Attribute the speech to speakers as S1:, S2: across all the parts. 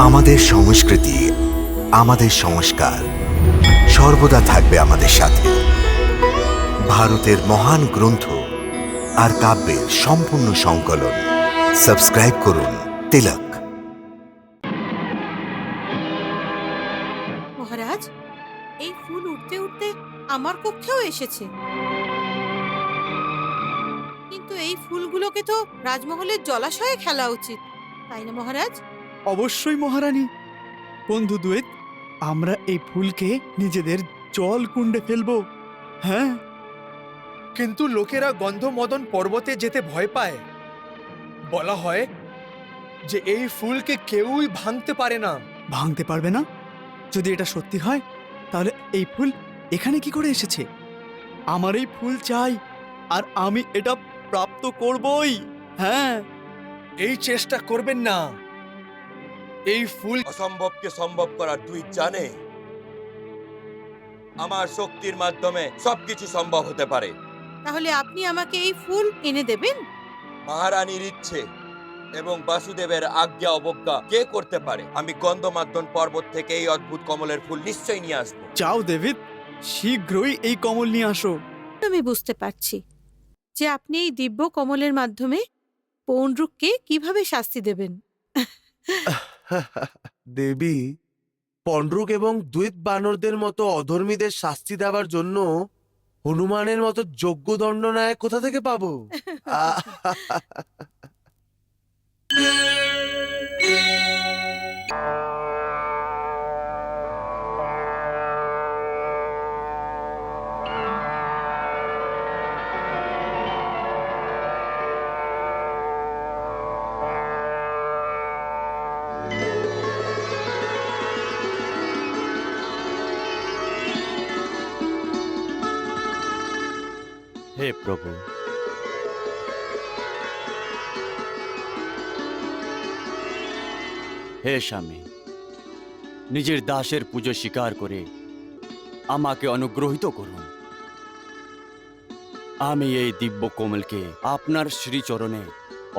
S1: আমাদের সংস্কৃতি, আমাদের সংস্কার সর্বদা থাকবে আমাদের সাথে। ভারতের মহান গ্রন্থ আর কাব্যের সম্পূর্ণ সংকলন। সাবস্ক্রাইব করুন তিলক।
S2: মহারাজ, এই ফুল উঠতে উঠতে আমার কক্ষেও এসেছে, কিন্তু এই ফুলগুলোকে তো রাজমহলের জলাশয়ে খেলা উচিত, তাই না মহারাজ?
S3: অবশ্যই মহারানী। বন্ধু দ্বৈত, আমরা এই ফুলকে নিজেদের জল কুণ্ডে ফেলবো। হ্যাঁ,
S4: কিন্তু লোকেরা গন্ধমদন পর্বতে যেতে ভয় পায়। বলা হয় যে এই ফুলকে কেউই ভাঙতে পারে না।
S3: ভাঙতে পারবে না? যদি এটা সত্যি হয় তাহলে এই ফুল এখানে কি করে এসেছে? আমার এই ফুল চাই, আর আমি এটা প্রাপ্ত করবই। হ্যাঁ,
S4: এই চেষ্টা করবেন না। এই ফুল
S5: অসম্ভবকে সম্ভব করার তুই জানে আমার শক্তির মাধ্যমে সবকিছু সম্ভব হতে পারে।
S2: তাহলে আপনি আমাকে এই ফুল এনে দেবেন?
S5: মহারানীর ইচ্ছে এবং বাসুদেবের আজ্ঞা অবজ্ঞা কে করতে পারে? আমি গন্ধমাদন পর্বত থেকে এই অদ্ভুত কমলের ফুল নিশ্চয়ই নিয়ে আসবো।
S3: যাও দেবিত, শীঘ্রই এই কমল নিয়ে আসো।
S2: আমি বুঝতে পারছি যে আপনি এই দিব্য কমলের মাধ্যমে পৌণ্ড্রুককে কিভাবে শাস্তি দেবেন।
S6: দেবী, পন্ড্রুক এবং দ্বৈত বানরদের মতো অধর্মীদের শাস্তি দেওয়ার জন্য হনুমানের মতো যোগ্য দণ্ডনায়ক কোথা থেকে পাবো?
S7: হে প্রভু, হে স্বামী, নিজের দাসের পুজো স্বীকার করে আমাকে অনুগ্রহিত করুন। আমি এই দিব্য কোমলকে আপনার শ্রীচরণে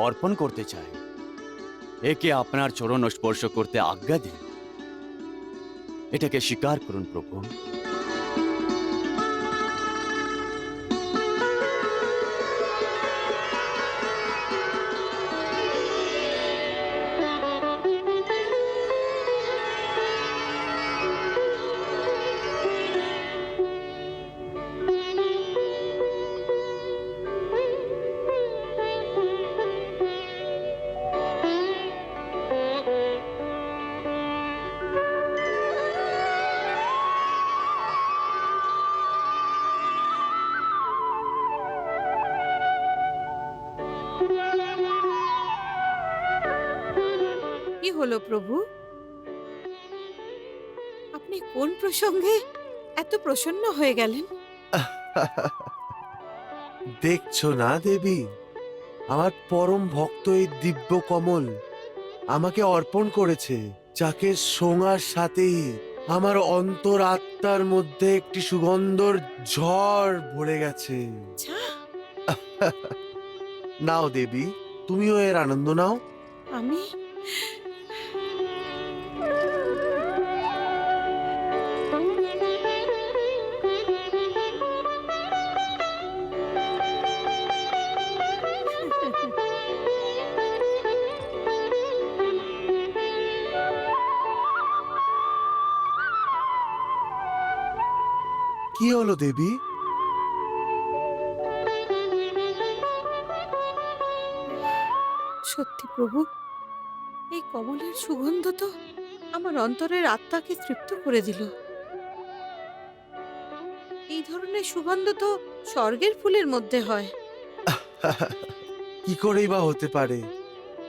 S7: অর্পণ করতে চাই। একে আপনার চরণ স্পর্শ করতে আজ্ঞা দিন। এটাকে স্বীকার করুন প্রভু।
S2: কি হলো প্রভু? আপনি কোন প্রসঙ্গে এত প্রসন্ন হয়ে গেলেন?
S6: দেখছো না দেবী, আমার পরম ভক্ত এই দিব্য কমল আমাকে অর্পণ করেছে, যাকে সোঙার সাথেই আমার অন্তর আত্মার মধ্যে একটি সুগন্ধর ঝড় ভরে গেছে।
S2: আচ্ছা,
S6: নাও দেবী, তুমিও এর আনন্দ নাও।
S2: আমি
S6: কি হলো দেবী?
S2: সত্যি প্রভু, এই কমলের সুগন্ধ তো আমার অন্তরের আত্মাকে তৃপ্ত করে দিল। এই ধরনের সুগন্ধ তো স্বর্গের ফুলের মধ্যে হয়।
S6: কি করেই বা হতে পারে?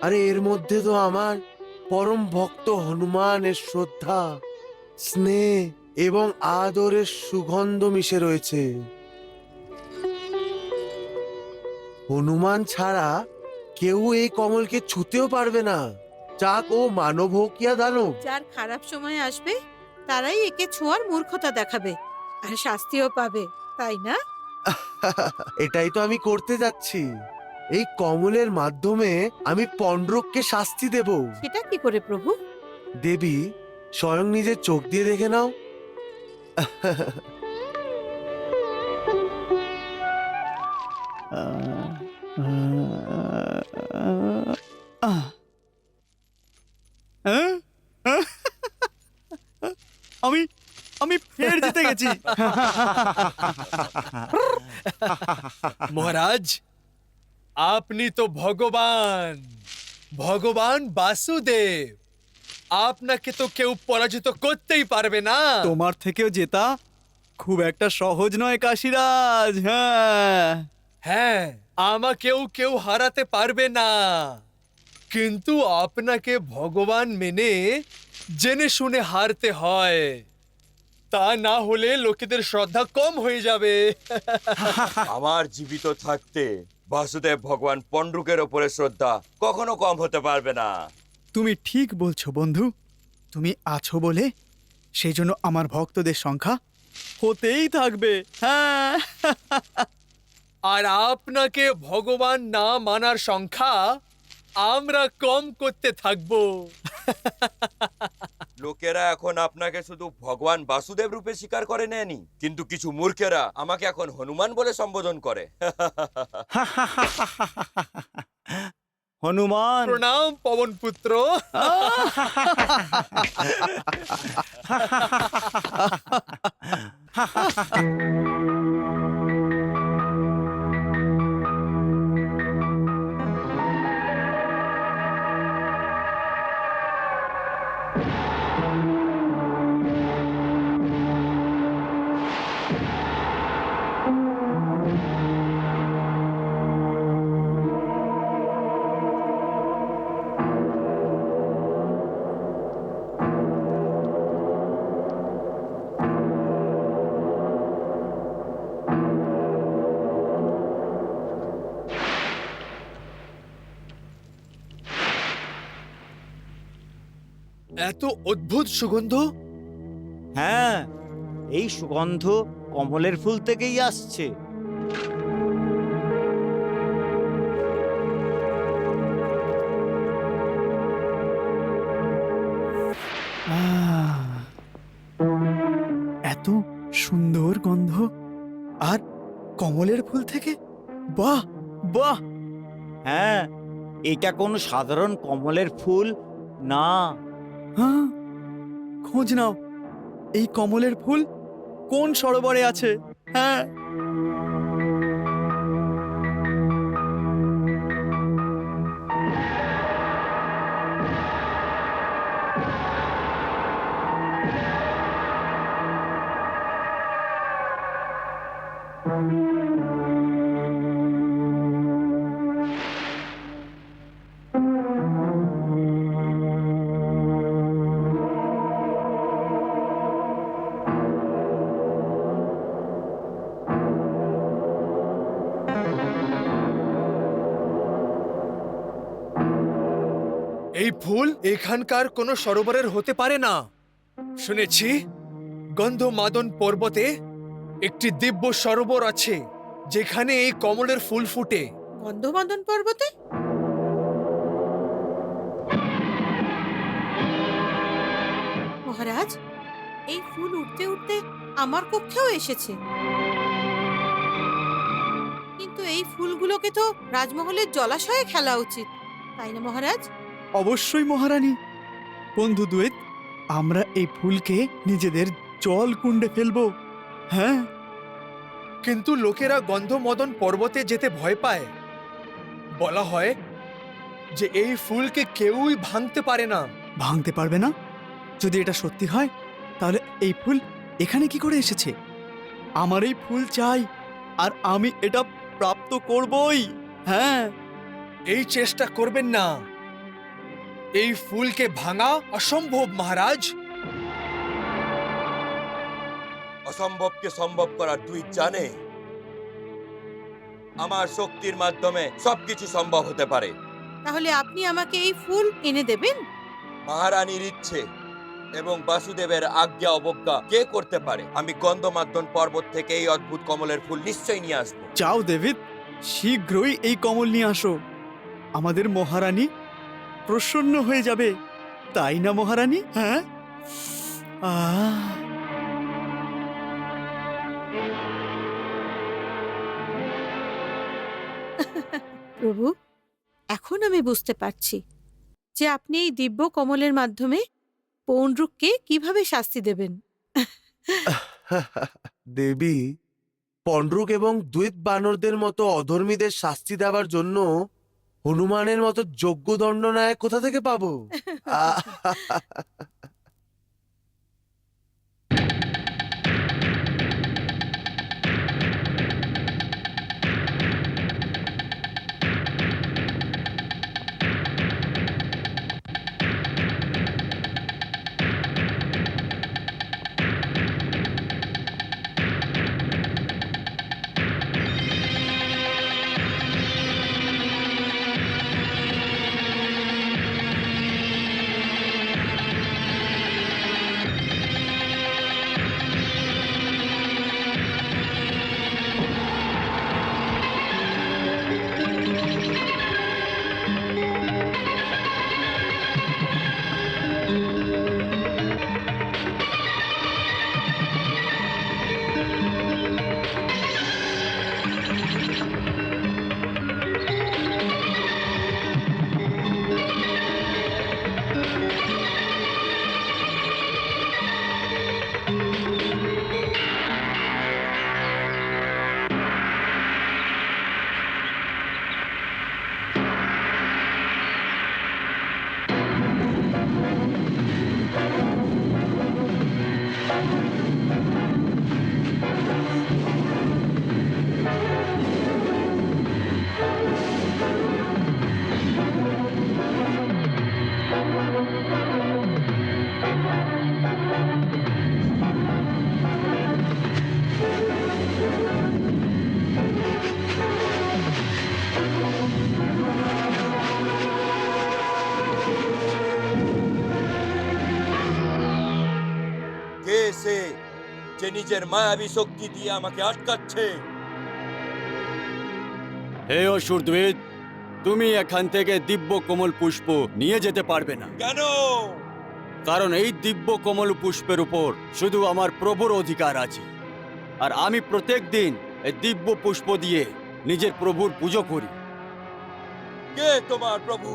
S6: আরে এর মধ্যে তো আমার পরম ভক্ত হনুমানের শ্রদ্ধা, স্নেহ এবং আদরের সুগন্ধ মিশে রয়েছে। হনুমান ছাড়া কেউ এই কমলকে ছুতেও পারবে না, যাক ও মানব হোক ইয়া দানব।
S2: যার খারাপ সময় আসবে তারাই একে ছোঁয়ার মূর্খতা দেখাবে আর শাস্তিও পাবে, তাই না?
S6: এটাই তো আমি করতে যাচ্ছি। এই কমলের মাধ্যমে আমি পন্ডরককে শাস্তি দেব।
S2: সেটা কি করে প্রভু?
S6: দেবী স্বয়ং নিজের চোখ দিয়ে দেখে নাও।
S3: আমি আমি ফের জিতে গেছি।
S4: মহারাজ, আপনি তো ভগবান, ভগবান বাসুদেব। আপনাকে তো কেউ পরাজিত করতেই পারবে না।
S3: তোমার থেকেও জেতা খুব একটা সহজ নয় কাশিরাজ। হ্যাঁ,
S4: হ্যাঁ, আমাকেও কেউ হারাতে পারবে না, কিন্তু আপনাকে ভগবান মেনে জেনে শুনে হারতে হয়। তা না হলে লোকেদের শ্রদ্ধা কম হয়ে যাবে।
S5: আমার জীবিত থাকতে বাসুদেব ভগবান পণ্ড্রুকের ওপরে শ্রদ্ধা কখনো কম হতে পারবে না।
S3: তুমি ঠিক বলছো বন্ধু। তুমি আছো বলে সেই জন্য আমার ভক্তদের সংখ্যা হতেই থাকবে। হ্যাঁ,
S4: আর আপনাকে ভগবান না মানার সংখ্যা আমরা কম করতে থাকবো।
S5: লোকেরা এখন আপনাকে শুধু ভগবান বাসুদেব রূপে স্বীকার করে নেয়নি, কিন্তু কিছু মূর্খেরা আমাকে এখন হনুমান বলে সম্বোধন করে।
S3: হনুমান।
S4: প্রণাম পবন পুত্র। এত অদ্ভুত সুগন্ধ!
S8: হ্যাঁ, এই সুগন্ধ কমলের ফুল থেকেই আসছে।
S3: এত সুন্দর গন্ধ, আর কমলের ফুল থেকে। বাহ বাহ।
S8: হ্যাঁ, এটা কোনো সাধারণ কমলের ফুল না।
S3: হ্যাঁ, খোঁজ নাও এই কমলের ফুল কোন সরোবরে আছে। হ্যাঁ,
S4: এই ফুল এখানকার কোনো সরোবরের হতে পারে না। শুনেছি গন্ধমাদন পর্বতে একটি দিব্য সরোবর আছে, যেখানে এই কমলের ফুল ফুটে।
S2: গন্ধমাদন পর্বতে? মহারাজ, এই ফুল উঠতে উঠতে আমার কক্ষেও এসেছে, কিন্তু এই ফুলগুলোকে তো রাজমহলের জলাশয়ে খেলা উচিত, তাই না মহারাজ?
S3: অবশ্যই মহারানী। বন্ধু দ্বৈত, আমরা এই ফুলকে নিজেদের জল কুণ্ডে ফেলবো। হ্যাঁ,
S4: কিন্তু লোকেরা গন্ধমদন পর্বতে যেতে ভয় পায়। বলা হয় যে এই ফুলকে কেউই ভাঙতে পারে না।
S3: ভাঙতে পারবে না? যদি এটা সত্যি হয় তাহলে এই ফুল এখানে কি করে এসেছে? আমার এই ফুল চাই, আর আমি এটা প্রাপ্ত করবই। হ্যাঁ,
S4: এই চেষ্টা করবেন না। এই ফুলকে ভাঙা অসম্ভব মহারাজ।
S5: অসম্ভবকে সম্ভব করার তুই জানে, আমার শক্তির মাধ্যমে সবকিছু সম্ভব হতে পারে।
S2: তাহলে আপনি আমাকে এই ফুল এনে দেবেন?
S5: মহারানীর ইচ্ছে এবং বাসুদেবের আজ্ঞা অবজ্ঞা কে করতে পারে? আমি গন্ধমাদন পর্বত থেকে এই অদ্ভুত কমলের ফুল নিশ্চয়ই নিয়ে আসবো।
S3: যাও দেবিত, শীঘ্রই এই কমল নিয়ে আসো। আমাদের মহারানী প্রসন্ন হয়ে যাবে। তাই না মহারানী? হ্যাঁ
S2: প্রভু, এখন আমি বুঝতে পারছি যে আপনি এই দিব্য কমলের মাধ্যমে পৌণ্ড্রুককে কিভাবে শাস্তি দেবেন।
S6: দেবী, পন্ডরুক এবং দ্বৈত বানরদের মতো অধর্মীদের শাস্তি দেওয়ার জন্য হনুমানের মতো যোগ্য দণ্ডনায়ক কোথা থেকে পাবো?
S5: কে সে যে নিজের মায়াবী শক্তি দিয়ে আমাকে আটকাচ্ছে?
S7: হে অসুরদ্বৈত, তুমি এখান থেকে দিব্য কমল পুষ্প নিয়ে যেতে পারবে না,
S5: কেন?
S7: কারণ এই দিব্য কমল পুষ্পের উপর শুধু আমার প্রভুর অধিকার আছে। আর আমি প্রত্যেক দিন এই দিব্য পুষ্প দিয়ে নিজের প্রভুর পুজো করি।
S5: কে তোমার প্রভু?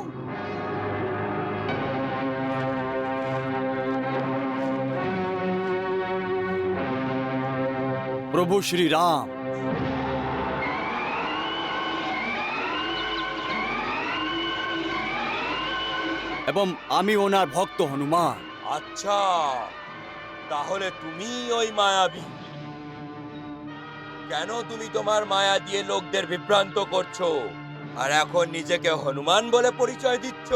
S7: প্রভু শ্রী রাম। এবং আমি ওনার ভক্ত হনুমান।
S5: আচ্ছা, তাহলে তুমি ওই মায়াবী। কেন তুমি তোমার মায়া দিয়ে লোকদের বিভ্রান্ত করছো আর এখন নিজেকে হনুমান বলে পরিচয় দিচ্ছ?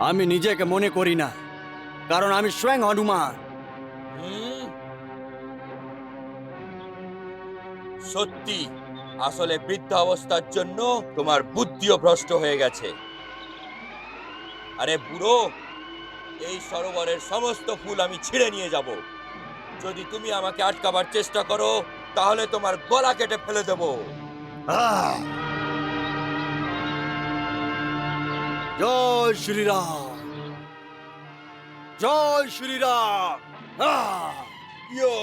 S7: আমি নিজেকে মনে করি না, কারণ আমি স্বয়ং হনুমান।
S5: হুম? সত্যি, আসলে বৃদ্ধাবস্থার জন্য তোমার বুদ্ধিও ভ্রষ্ট হয়ে গেছে। আরে বুড়ো, এই সরোবরের সমস্ত ফুল আমি ছিঁড়ে নিয়ে যাব। যদি তুমি আমাকে আটকাবার চেষ্টা করো তাহলে তোমার গলা কেটে ফেলে দেব।
S7: জয় শ্রীরাম, জয় শ্রীরাম।
S5: ইয়ো!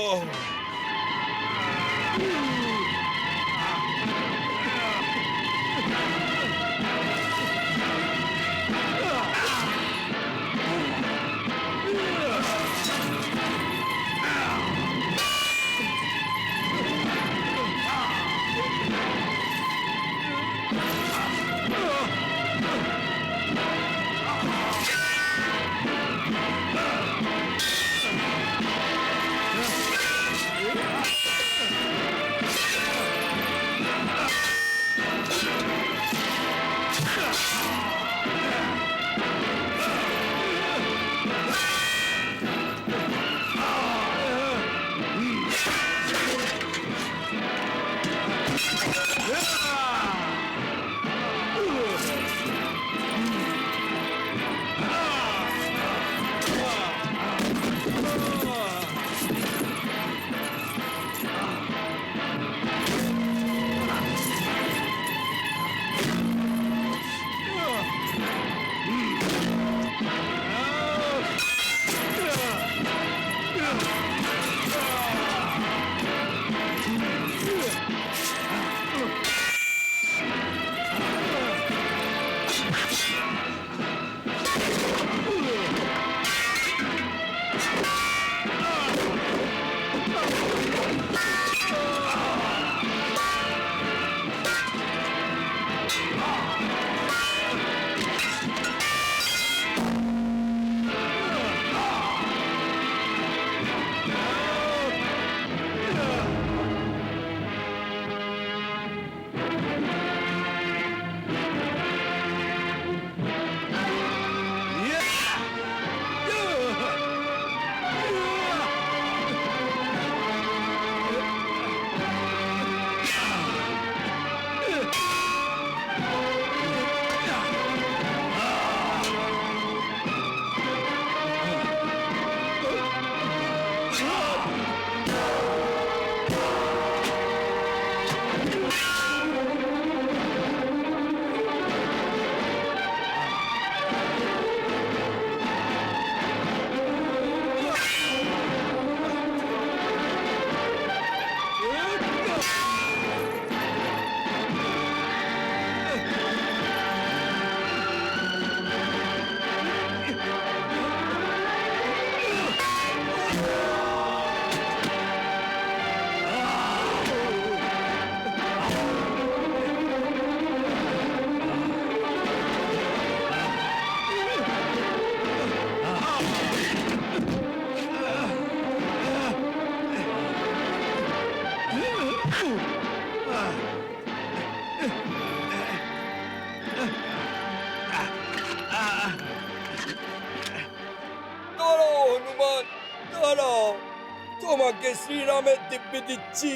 S5: তোমাকে শ্রীরামের দিব্য দিচ্ছি।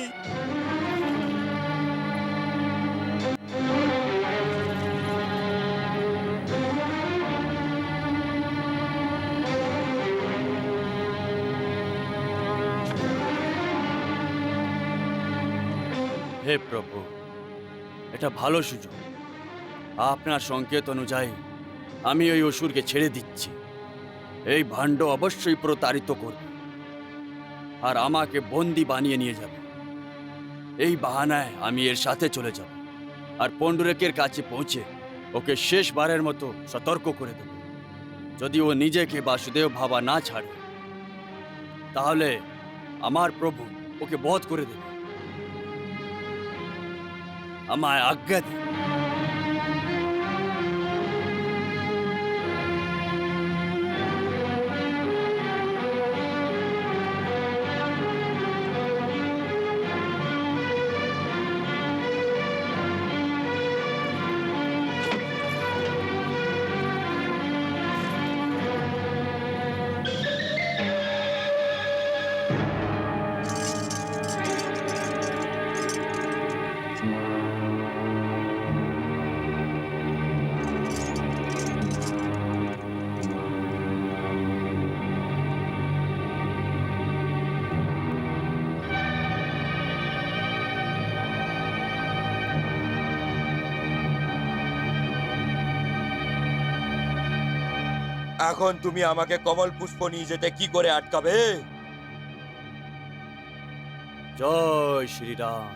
S7: হে প্রভু, এটা ভালো সুযোগ। আপনার সংকেত অনুযায়ী আমি ওই অসুরকে ছেড়ে দিচ্ছি। এই ভাণ্ড অবশ্যই প্রতারিত করবে আর আমাকে বন্দি বানিয়ে নিয়ে যাবে। এই বাহানায় আমি এর সাথে চলে যাব আর পণ্ডুরেকের কাছে পৌঁছে ওকে শেষবারের মতো সতর্ক করে দেব। যদি ও নিজেকে বাসুদেব ভাবা না ছাড়ে, তাহলে আমার প্রভু ওকে বধ করে দেবে। আমায় আজ্ঞা দিন।
S5: এখন তুমি আমাকে কমল পুষ্প নিয়ে যেতে কি করে আটকাবে?
S7: জয় শ্রীরাম।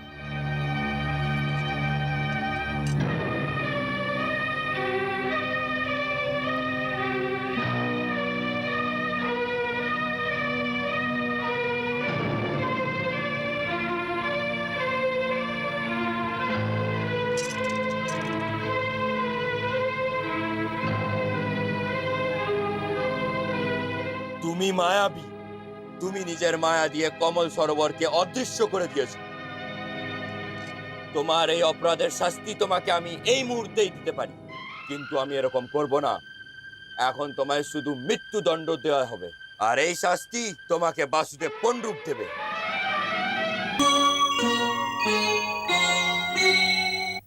S5: তুমি মায়াবী। তুমি নিজের মায়া দিয়ে কমল সরোবরকে অদৃশ্য করে দিয়েছো। তোমার এই অপরাধের শাস্তি তোমাকে আমি এই মুহূর্তেই দিতে পারি, কিন্তু আমি এরকম করব না। এখন তোমায় শুধু মৃত্যুদণ্ড দেওয়া হবে, আর এই শাস্তি তোমাকে বাসুদেব পণ্ডরূপ দেবে।